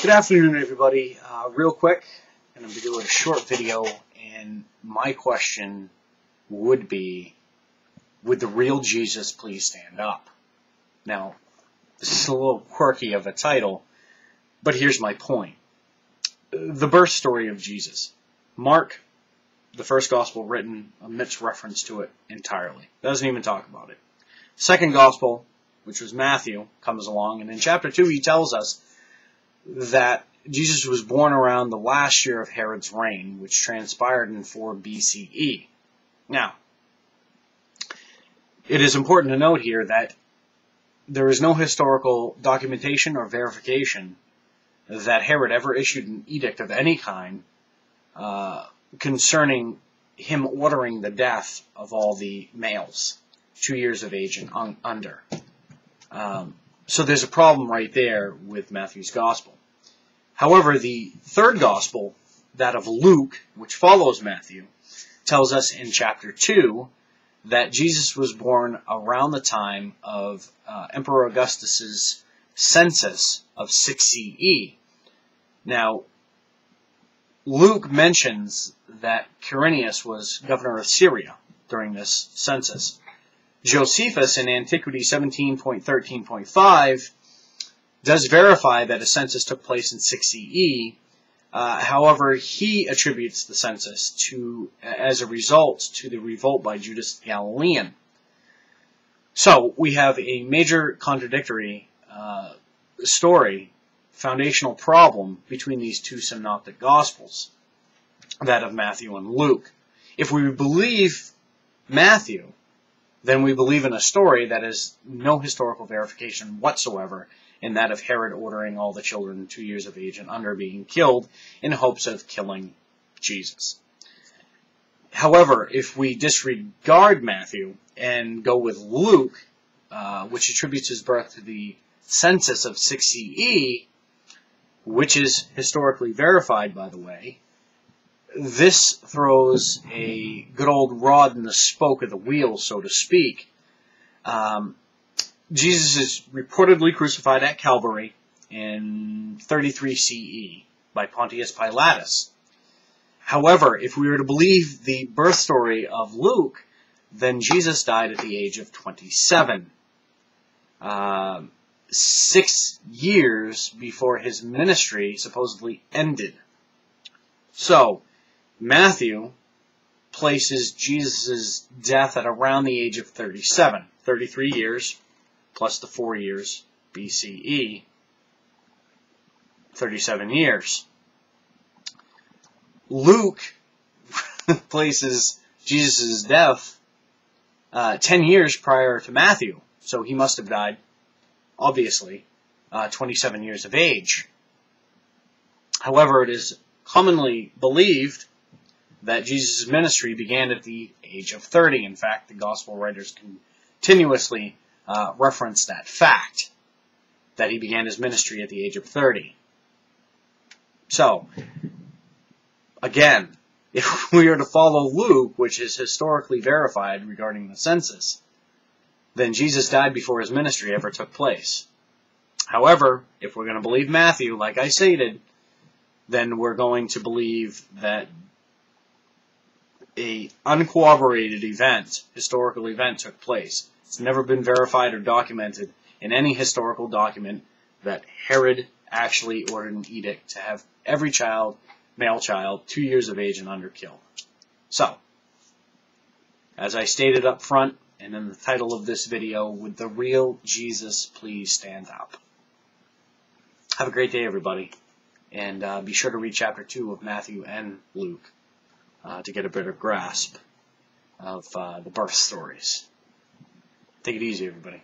Good afternoon, everybody. Real quick, I'm going to be doing a short video, and my question would be, would the real Jesus please stand up? Now, this is a little quirky of a title, but here's my point. The birth story of Jesus. Mark, the first gospel written, omits reference to it entirely. Doesn't even talk about it. Second gospel, which was Matthew, comes along, and in chapter 2 he tells us that Jesus was born around the last year of Herod's reign, which transpired in 4 BCE. Now, it is important to note here that there is no historical documentation or verification that Herod ever issued an edict of any kind concerning him ordering the death of all the males, 2 years of age and under. So there's a problem right there with Matthew's gospel. However, the third gospel, that of Luke, which follows Matthew, tells us in chapter 2 that Jesus was born around the time of Emperor Augustus's census of 6 CE. Now, Luke mentions that Quirinius was governor of Syria during this census. Josephus in Antiquity 17.13.5 does verify that a census took place in 6 CE. However, he attributes the census as a result to the revolt by Judas the Galilean. So we have a major contradictory story, foundational problem between these two synoptic gospels, that of Matthew and Luke. If we believe Matthew, then we believe in a story that has no historical verification whatsoever, in that of Herod ordering all the children 2 years of age and under being killed in hopes of killing Jesus. However, if we disregard Matthew and go with Luke, which attributes his birth to the census of 6 CE, which is historically verified, by the way, this throws a good old rod in the spoke of the wheel, so to speak. Jesus is reportedly crucified at Calvary in 33 CE by Pontius Pilatus. However, if we were to believe the birth story of Luke, then Jesus died at the age of 27, 6 years before his ministry supposedly ended. So, Matthew places Jesus' death at around the age of 37, 33 years, plus the 4 years BCE, 37 years. Luke places Jesus' death 10 years prior to Matthew, so he must have died, obviously, 27 years of age. However, it is commonly believed that Jesus' ministry began at the age of 30. In fact, the gospel writers continuously reference that fact, that he began his ministry at the age of 30. So, again, if we are to follow Luke, which is historically verified regarding the census, then Jesus died before his ministry ever took place. However, if we're going to believe Matthew, like I stated, then we're going to believe that an uncorroborated event, historical event, took place. It's never been verified or documented in any historical document that Herod actually ordered an edict to have every child, male child, 2 years of age and under killed. So, as I stated up front and in the title of this video, would the real Jesus please stand up? Have a great day, everybody. And be sure to read chapter 2 of Matthew and Luke to get a better grasp of the birth stories. Take it easy, everybody.